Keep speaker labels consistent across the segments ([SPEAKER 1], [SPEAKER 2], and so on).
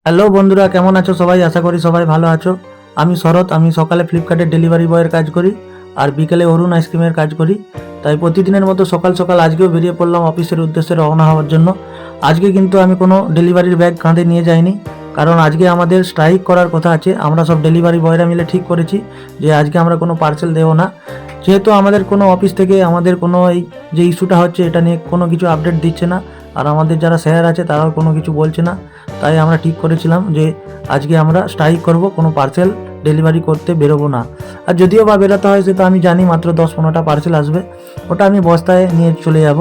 [SPEAKER 1] Hello বন্ধুরা, কেমন আছো সবাই? আশা করি সবাই ভালো আছো। আমি শরৎ। আমি সকালে ফ্লিপকার্টের ডেলিভারি বয়ের কাজ করি আর বিকেলে অরুণ আইসক্রিমের কাজ করি। তাই প্রতিদিনের মতো সকাল সকাল আজকেও বেরিয়ে পড়লাম অফিসের উদ্দেশ্যে রওনা হওয়ার জন্য। আজকে কিন্তু আমি কোনো ডেলিভারির ব্যাগ কাঁধে নিয়ে যাইনি, কারণ আজকে আমাদের স্ট্রাইক করার কথা আছে। আমরা সব ডেলিভারি বয়রা মিলে ঠিক করেছি যে আজকে আমরা কোনো পার্সেল দেবো না, যেহেতু আমাদের কোনো অফিস থেকে আমাদের কোনো এই যে ইস্যুটা হচ্ছে এটা নিয়ে কোনো কিছু আপডেট দিচ্ছে না, আর আমাদের যারা স্যার আছে তারাও কোনো কিছু বলছে না। তাই আমরা ঠিক করেছিলাম যে আজকে আমরা স্ট্রাইক করব, কোনো পার্সেল ডেলিভারি করতে বেরোবো না। আর যদিও বা বেরোতে হয় সেটা আমি জানি, মাত্র 10-15টা পার্সেল আসবে, ওটা আমি বস্তায় নিয়ে চলে যাব।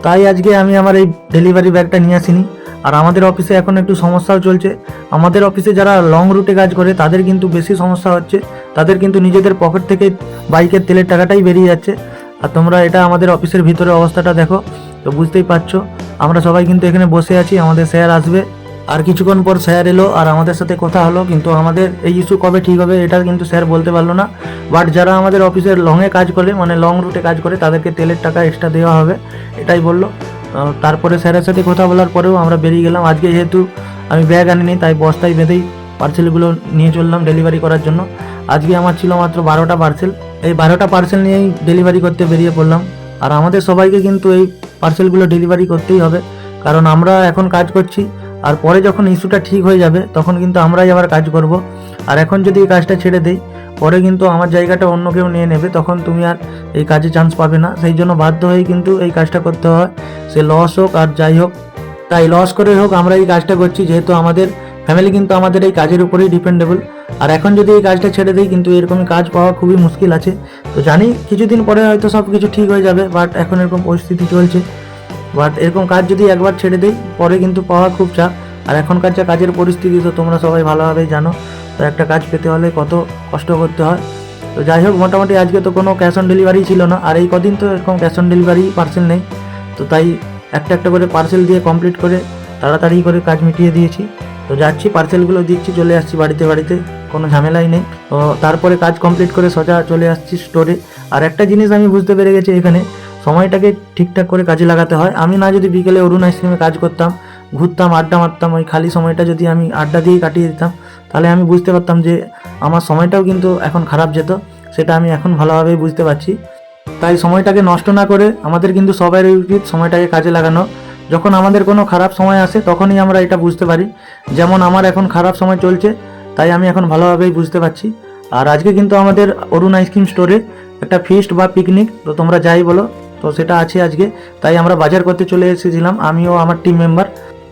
[SPEAKER 1] তাই আজকে আমি আমার এই ডেলিভারি ব্যাগটা নিয়ে আসিনি। আর আমাদের অফিসে এখন একটু সমস্যাও চলছে। আমাদের অফিসে যারা লং রুটে কাজ করে তাদের কিন্তু বেশি সমস্যা হচ্ছে। তাদের কিন্তু নিজেদের পকেট থেকে বাইকের তেলের টাকাটাই বেরিয়ে যাচ্ছে। আর তোমরা এটা আমাদের অফিসের ভিতরে অবস্থাটা দেখো, তো বুঝতেই পারছো। আমরা সবাই কিন্তু এখানে বসে আছি, আমাদের স্যার আসবে। আর কিছুক্ষণ পর স্যার এলো আর আমাদের সাথে কথা হলো, কিন্তু আমাদের এই ইস্যু কবে ঠিক হবে এটা কিন্তু স্যার বলতে পারলো না। বাট যারা আমাদের অফিসের লংয়ে কাজ করে, মানে লং রুটে কাজ করে, তাদেরকে তেলের টাকা এক্সট্রা দেওয়া হবে, এটাই বললো। তারপরে স্যারের সাথে কথা বলার পরেও আমরা বেরিয়ে গেলাম। আজকে যেহেতু আমি ব্যাগ আনিনি, তাই বস্তায় বেঁধেই পার্সেলগুলো নিয়ে চললাম ডেলিভারি করার জন্য। আজকে আমার ছিল মাত্র 12টা পার্সেল। এই 12টা পার্সেল নিয়েই ডেলিভারি করতে বেরিয়ে পড়লাম। আর আমাদের সবাইকে কিন্তু এই পার্সেলগুলো ডেলিভারি করতেই হবে, কারণ আমরা এখন কাজ করছি। আর পরে যখন ইস্যুটা ঠিক হয়ে যাবে তখন কিন্তু আমরাই আবার কাজ করব। আর এখন যদি এই কাজটা ছেড়ে দেই, পরে কিন্তু আমার জায়গাটা অন্য কেউ নিয়ে নেবে, তখন তুমি আর এই কাজে চান্স পাবে না। সেই জন্য বাধ্য হয়ে কিন্তু এই কাজটা করতে হয়, সে লস হোক আর যাই হোক। তাই লস করে হোক আমরা এই কাজটা করছি, যেহেতু আমাদের ফ্যামিলি কিন্তু আমাদের এই কাজের উপরেই ডিপেন্ডেবল। আর এখন যদি এই কাজটা ছেড়ে দিই, কিন্তু এরকম কাজ পাওয়া খুবই মুশকিল আছে। তো জানি কিছুদিন পরে হয়তো সব কিছু ঠিক হয়ে যাবে, বাট এখন এরকম পরিস্থিতি চলছে। বাট এরকম কাজ যদি একবার ছেড়ে দেই, পরে কিন্তু পাওয়া খুব চাপ। আর এখনকার যা কাজের পরিস্থিতি তো তোমরা সবাই ভালোভাবেই জানো। তো একটা কাজ পেতে হলে কত কষ্ট করতে হয়। তো যাই হোক, মোটামুটি আজকে তো কোনো ক্যাশ অন ডেলিভারি ছিল না, আর এই কদিন তো এরকম ক্যাশ অন ডেলিভারি পার্সেল নেই। তো তাই একটা একটা করে পার্সেল দিয়ে কমপ্লিট করে তাড়াতাড়ি করে কাজ মিটিয়ে দিয়েছি। তো যাচ্ছি, পার্সেলগুলো দিচ্ছি, চলে আসছি বাড়িতে বাড়িতে, কোনো ঝামেলাই নেই। তো তারপরে কাজ কমপ্লিট করে সোজা চলে আসছি স্টোরে। আর একটা জিনিস আমি বুঝতে পেরে গেছি, এখানে সময়টাকে ঠিকঠাক করে কাজে লাগাতে হয়। আমি না যদি বিকেলে অরুণ আইসক্রিমে কাজ করতাম, ঘুরতাম, আড্ডা মারতাম, ওই খালি সময়টা যদি আমি আড্ডা দিয়ে কাটিয়ে দিতাম, তাহলে আমি বুঝতে পারতাম যে আমার সময়টাও কিন্তু এখন খারাপ যেত। সেটা আমি এখন ভালোভাবেই বুঝতে পারছি। তাই সময়টাকে নষ্ট না করে আমাদের কিন্তু সবারই উচিত সময়টাকে কাজে লাগানো। যখন আমাদের কোনো খারাপ সময় আসে তখনই আমরা এটা বুঝতে পারি। যেমন আমার এখন খারাপ সময় চলছে, তাই আমি এখন ভালোভাবেই বুঝতে পারছি। আর আজকে কিন্তু আমাদের অরুণ আইসক্রিম স্টোরে একটা ফিস্ট বা পিকনিক, তো তোমরা যাই বলো, তো সেটা আছে আজকে। তাই আমরা বাজার করতে চলে এসেছিলাম, আমিও আমার টিম মেম্বার।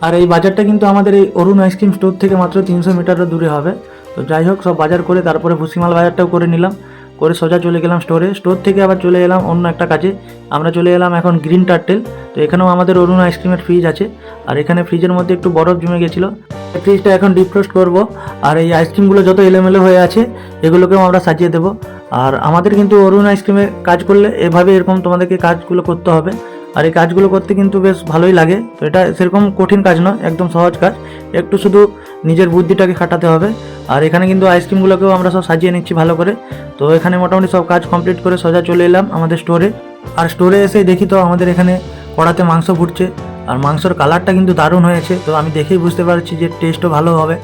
[SPEAKER 1] আর এই বাজারটা কিন্তু আমাদের এই অরুণ আইসক্রিম স্টোর থেকে মাত্র 300 মিটারের দূরে হবে। তো যাই হোক, সব বাজার করে তারপরে ভুসিমাল বাজারটাও করে নিলাম, করে সোজা চলে গেলাম স্টোরে। স্টোর থেকে আবার চলে এলাম অন্য একটা কাজে। আমরা চলে এলাম এখন গ্রিন টার্টেল। তো এখানেও আমাদের অরুণ আইসক্রিমের ফ্রিজ আছে, আর এখানে ফ্রিজের মধ্যে একটু বরফ জমে গেছিলো। ফ্রিজটা এখন ডিফ্রস্ট করব। আর এই আইসক্রিমগুলো যত এলোমেলো হয়ে আছে এগুলোকেও আমরা সাজিয়ে দেবো। আর আমাদের কিন্তু অরুণ আইসক্রিমে কাজ করলে এভাবে এরকম তোমাদেরকে কাজগুলো করতে হবে। আর এই কাজগুলো করতে কিন্তু বেশ ভালোই লাগে। তো এটা সেরকম কঠিন কাজ নয়, একদম সহজ কাজ, একটু শুধু নিজের বুদ্ধিটাকে খাটাতে হবে। আর এখানে কিন্তু আইসক্রিমগুলোকেও আমরা সব সাজিয়ে নিচ্ছি ভালো করে। তো এখানে মোটামুটি সব কাজ কমপ্লিট করে সোজা চলে এলাম আমাদের স্টোরে। আর স্টোরে এসে দেখি তো আমাদের এখানে কড়াতে মাংস ফুটছে, আর মাংসর কালারটা কিন্তু দারুণ হয়েছে। তো আমি দেখেই বুঝতে পারছি যে টেস্টও ভালো হবে।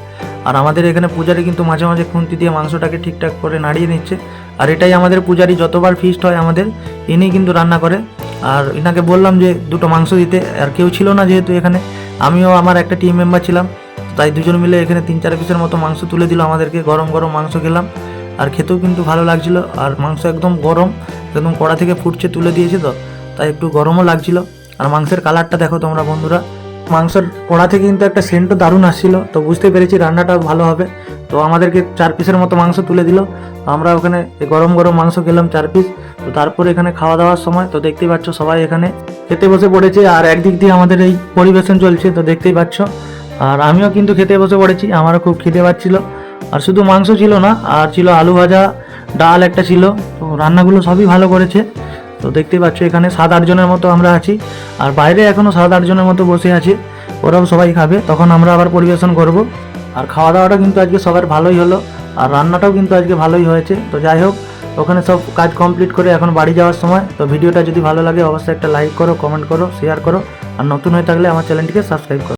[SPEAKER 1] আর আমাদের এখানে পূজারি কিন্তু মাঝে মাঝে খুন্তি দিয়ে মাংসটাকে ঠিকঠাক করে নাড়িয়ে নিচ্ছে। আর এটাই আমাদের পূজারি, যতবার ফিস্ট হয় আমাদের ইনি কিন্তু রান্না করে। আর এনাকে বললাম যে দুটো মাংস দিতে, আর কেউ ছিল না যেহেতু এখানে, আমিও আমার একটা টিম মেম্বার ছিলাম, তাই দুজন মিলে এখানে 3-4 পিসের মতো মাংস তুলে দিল আমাদেরকে। গরম গরম মাংস খেলাম, আর খেতেও কিন্তু ভালো লাগছিল। আর মাংস একদম গরম, একদম কড়া থেকে ফুটছে, তুলে দিয়েছে তো, তাই একটু গরমও লাগছিল। আর মাংসের কালারটা দেখো তোমরা বন্ধুরা, মাংসের কড়া থেকে কিন্তু একটা সেন্টও দারুণ আসছিল। তো বুঝতে পেরেছি রান্নাটা ভালো হবে। তো আমাদেরকে 4 পিসের মতো মাংস তুলে দিল। আমরা ওখানে গরম গরম মাংস খেলাম 4 পিস। তো তারপরে এখানে খাওয়া দাওয়ার সময় তো দেখতেই পাচ্ছ সবাই এখানে খেতে বসে পড়েছে, আর একদিক দিয়ে আমাদের এই পরিবেশন চলছে, তো দেখতেই পাচ্ছ। আর আমিও কিন্তু খেতে বসে পড়েছি, আমারও খুব খিদে পাচ্ছিল। আর শুধু মাংস ছিল না, আর ছিল আলু ভাজা, ডাল একটা ছিল। তো রান্নাগুলো সবই ভালো করেছে। তো দেখতেই পাচ্ছ এখানে 7-8 জনের মতো আমরা আছি, আর বাইরে এখনও 7-8 জনের মতো বসে আছে। ওরাও সবাই খাবে, তখন আমরা আবার পরিবেশন করব। আর খাওয়া দাওয়াটা কিন্তু আজকে সবার ভালোই হলো, আর রান্নাটাও কিন্তু আজকে ভালোই হয়েছে। তো যাই হোক, ওখানে সব কাজ কমপ্লিট করে এখন বাড়ি যাওয়ার সময়। তো ভিডিওটা যদি ভালো লাগে অবশ্যই একটা লাইক করো, কমেন্ট করো, শেয়ার করো, আর নতুন হয়ে থাকলে আমার চ্যানেলটিকে সাবস্ক্রাইব করো।